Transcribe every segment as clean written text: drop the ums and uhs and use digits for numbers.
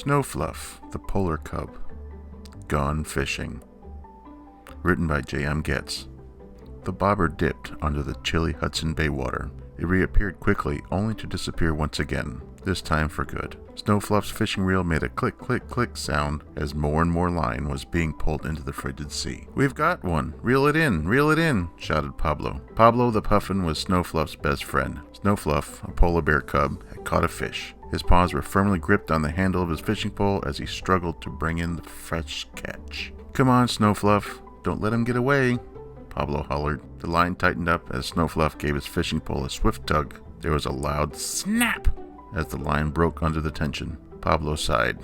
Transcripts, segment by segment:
Snofluff the Polar Cub, Gone Fishing. Written by J.M. Getz. The bobber dipped under the chilly Hudson Bay water. It reappeared quickly, only to disappear once again, this time for good. Snofluff's fishing reel made a click, click, click sound as more and more line was being pulled into the frigid sea. "We've got one! Reel it in!" shouted Pablo. Pablo the Puffin was Snofluff's best friend. Snofluff, a polar bear cub, had caught a fish. His paws were firmly gripped on the handle of his fishing pole as he struggled to bring in the fresh catch. "Come on, Snofluff, don't let him get away," Pablo hollered. The line tightened up as Snofluff gave his fishing pole a swift tug. There was a loud snap as the line broke under the tension. Pablo sighed.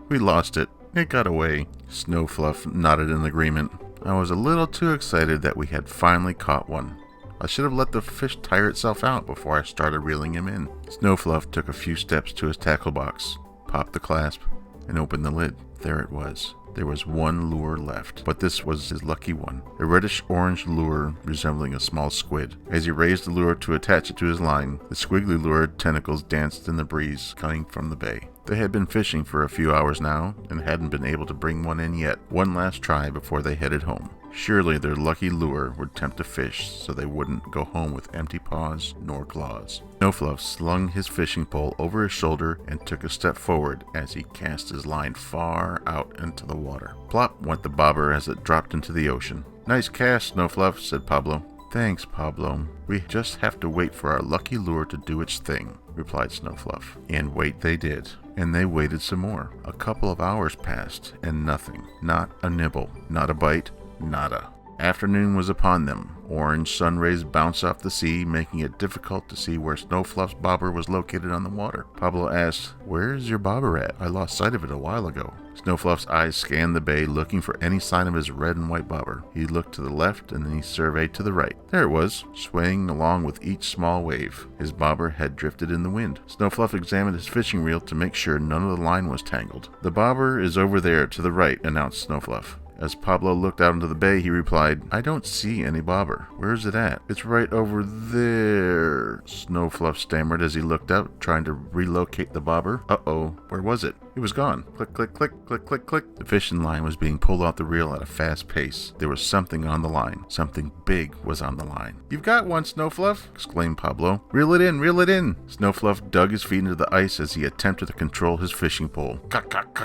"We lost it. It got away." Snofluff nodded in agreement. "I was a little too excited that we had finally caught one. I should have let the fish tire itself out before I started reeling him in." Snofluff took a few steps to his tackle box, popped the clasp, and opened the lid. There it was. There was one lure left, but this was his lucky one, a reddish-orange lure resembling a small squid. As he raised the lure to attach it to his line, the squiggly lure tentacles danced in the breeze coming from the bay. They had been fishing for a few hours now, and hadn't been able to bring one in yet. One last try before they headed home. Surely their lucky lure would tempt a fish so they wouldn't go home with empty paws nor claws. Snofluff slung his fishing pole over his shoulder and took a step forward as he cast his line far out into the water. Plop went the bobber as it dropped into the ocean. "Nice cast, Snofluff," said Pablo. "Thanks, Pablo. We just have to wait for our lucky lure to do its thing," replied Snofluff. And wait they did. And they waited some more. A couple of hours passed, and nothing. Not a nibble. Not a bite. Nada. Afternoon was upon them. Orange sun rays bounced off the sea, making it difficult to see where Snofluff's bobber was located on the water. Pablo asked, "Where's your bobber at? I lost sight of it a while ago." Snofluff's eyes scanned the bay, looking for any sign of his red and white bobber. He looked to the left, and then he surveyed to the right. There it was, swaying along with each small wave. His bobber had drifted in the wind. Snofluff examined his fishing reel to make sure none of the line was tangled. "The bobber is over there to the right," announced Snofluff. As Pablo looked out into the bay, he replied, "I don't see any bobber. Where is it at?" "It's right over there," Snofluff stammered as he looked up, trying to relocate the bobber. Uh-oh, where was it? It was gone. Click, click, click, click, click, click. The fishing line was being pulled off the reel at a fast pace. There was something on the line. Something big was on the line. "You've got one, Snofluff!" exclaimed Pablo. "Reel it in, reel it in!" Snofluff dug his feet into the ice as he attempted to control his fishing pole.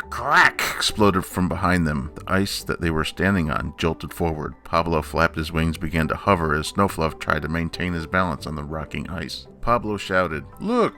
Crack! Exploded from behind them. The ice that they were standing on jolted forward. Pablo flapped his wings, began to hover as Snofluff tried to maintain his balance on the rocking ice. Pablo shouted, Look!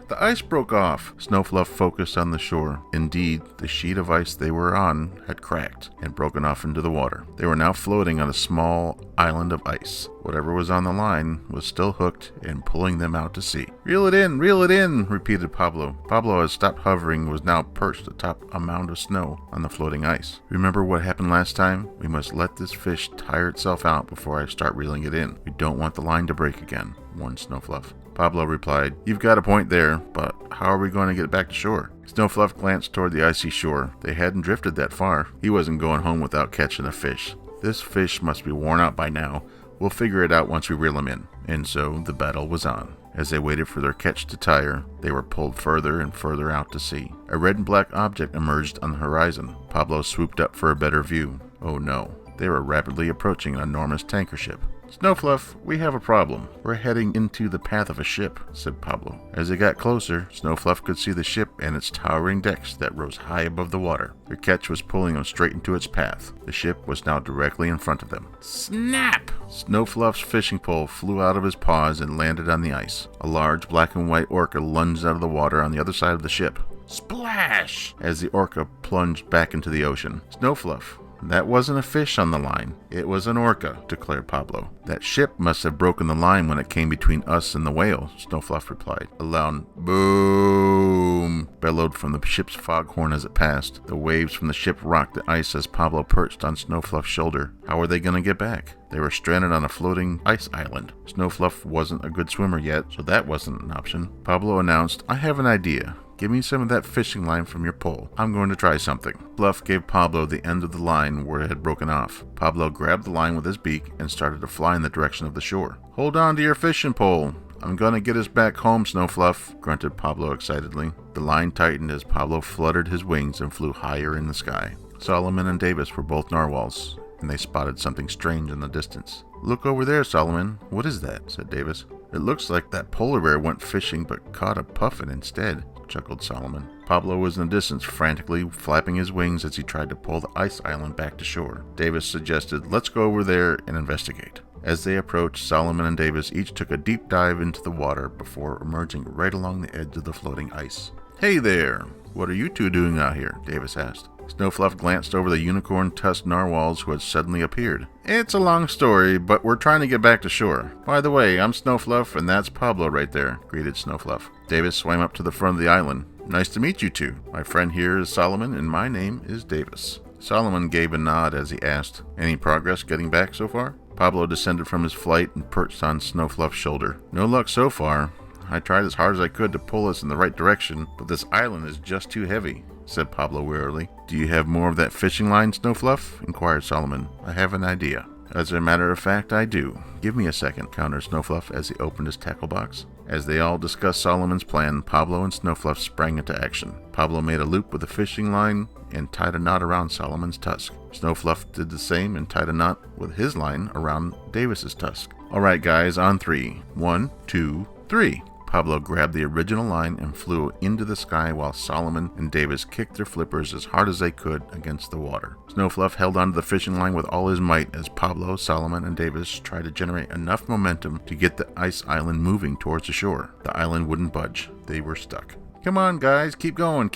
The ice broke off!" Snofluff focused on the shore. Indeed, the sheet of ice they were on had cracked and broken off into the water. They were now floating on a small island of ice. Whatever was on the line was still hooked and pulling them out to sea. Reel it in, repeated Pablo. Pablo had stopped hovering and was now perched atop a mound of snow on the floating ice. "Remember what happened last time? We must let this fish tire itself out before I start reeling it in. We don't want the line to break again," warned Snofluff. Pablo replied, "You've got a point there, but how are we going to get it back to shore?" Snofluff glanced toward the icy shore. They hadn't drifted that far. He wasn't going home without catching a fish. "This fish must be worn out by now. We'll figure it out once we reel him in." And so the battle was on. As they waited for their catch to tire, they were pulled further and further out to sea. A red and black object emerged on the horizon. Pablo swooped up for a better view. Oh no, they were rapidly approaching an enormous tanker ship. "Snofluff, we have a problem. We're heading into the path of a ship," said Pablo. As they got closer, Snofluff could see the ship and its towering decks that rose high above the water. Their catch was pulling them straight into its path. The ship was now directly in front of them. Snap! Snofluff's fishing pole flew out of his paws and landed on the ice. A large black and white orca lunged out of the water on the other side of the ship. Splash! As the orca plunged back into the ocean. "Snofluff, that wasn't a fish on the line. It was an orca," declared Pablo. "That ship must have broken the line when it came between us and the whale," Snofluff replied. A loud boom bellowed from the ship's foghorn as it passed. The waves from the ship rocked the ice as Pablo perched on Snofluff's shoulder. How were they going to get back? They were stranded on a floating ice island. Snofluff wasn't a good swimmer yet, so that wasn't an option. Pablo announced, "I have an idea. Give me some of that fishing line from your pole. I'm going to try something." Fluff gave Pablo the end of the line where it had broken off. Pablo grabbed the line with his beak and started to fly in the direction of the shore. "Hold on to your fishing pole. I'm gonna get us back home, Snofluff, grunted Pablo excitedly. The line tightened as Pablo fluttered his wings and flew higher in the sky. Solomon and Davis were both narwhals, and they spotted something strange in the distance. Look over there, Solomon. What is that? Said Davis. It looks like that polar bear went fishing but caught a puffin instead, chuckled Solomon. Pablo was in the distance, frantically flapping his wings as he tried to pull the ice island back to shore. Davis suggested, let's go over there and investigate. As they approached, Solomon and Davis each took a deep dive into the water before emerging right along the edge of the floating ice. Hey there! What are you two doing out here? Davis asked. Snofluff glanced over the unicorn-tusked narwhals who had suddenly appeared. It's a long story, but we're trying to get back to shore. By the way, I'm Snofluff, and that's Pablo right there, greeted Snofluff. Davis swam up to the front of the island. Nice to meet you two. My friend here is Solomon, and my name is Davis. Solomon gave a nod as he asked, any progress getting back so far? Pablo descended from his flight and perched on Snofluff's shoulder. No luck so far. I tried as hard as I could to pull us in the right direction, but this island is just too heavy, said Pablo wearily. Do you have more of that fishing line, Snofluff? Inquired Solomon. I have an idea. As a matter of fact, I do. Give me a second, countered Snofluff as he opened his tackle box. As they all discussed Solomon's plan, Pablo and Snofluff sprang into action. Pablo made a loop with a fishing line and tied a knot around Solomon's tusk. Snofluff did the same and tied a knot with his line around Davis's tusk. All right, guys, on three. 1, 2, 3. Pablo grabbed the original line and flew into the sky while Solomon and Davis kicked their flippers as hard as they could against the water. Snofluff held onto the fishing line with all his might as Pablo, Solomon, and Davis tried to generate enough momentum to get the ice island moving towards the shore. The island wouldn't budge. They were stuck. Come on, guys, keep going,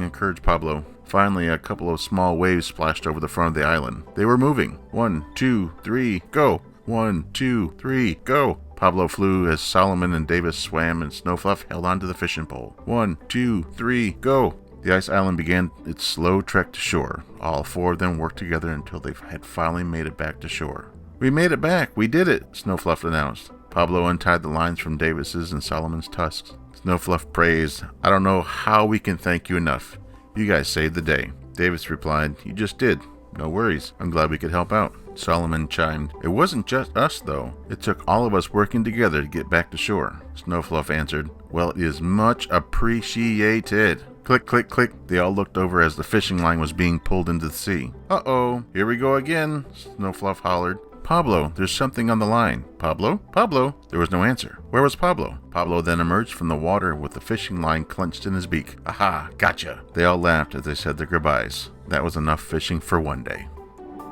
encouraged Pablo. Finally, a couple of small waves splashed over the front of the island. They were moving. 1, 2, 3, go! 1, 2, 3, go! Pablo flew as Solomon and Davis swam and Snofluff held onto the fishing pole. 1, 2, 3, go! The ice island began its slow trek to shore. All four of them worked together until they had finally made it back to shore. We made it back! We did it! Snofluff announced. Pablo untied the lines from Davis's and Solomon's tusks. Snofluff praised, I don't know how we can thank you enough. You guys saved the day. Davis replied, you just did. No worries. I'm glad we could help out. Solomon chimed, it wasn't just us though. It took all of us working together to get back to shore. Snofluff answered, well, it is much appreciated. Click, click, click. They all looked over as the fishing line was being pulled into the sea. Uh-oh, here we go again, Snofluff hollered. Pablo, there's something on the line. Pablo? Pablo? There was no answer. Where was Pablo? Pablo then emerged from the water with the fishing line clenched in his beak. Aha, gotcha. They all laughed as they said their goodbyes. That was enough fishing for one day.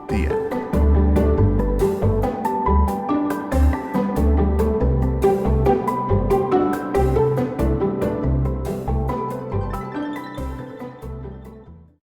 The end.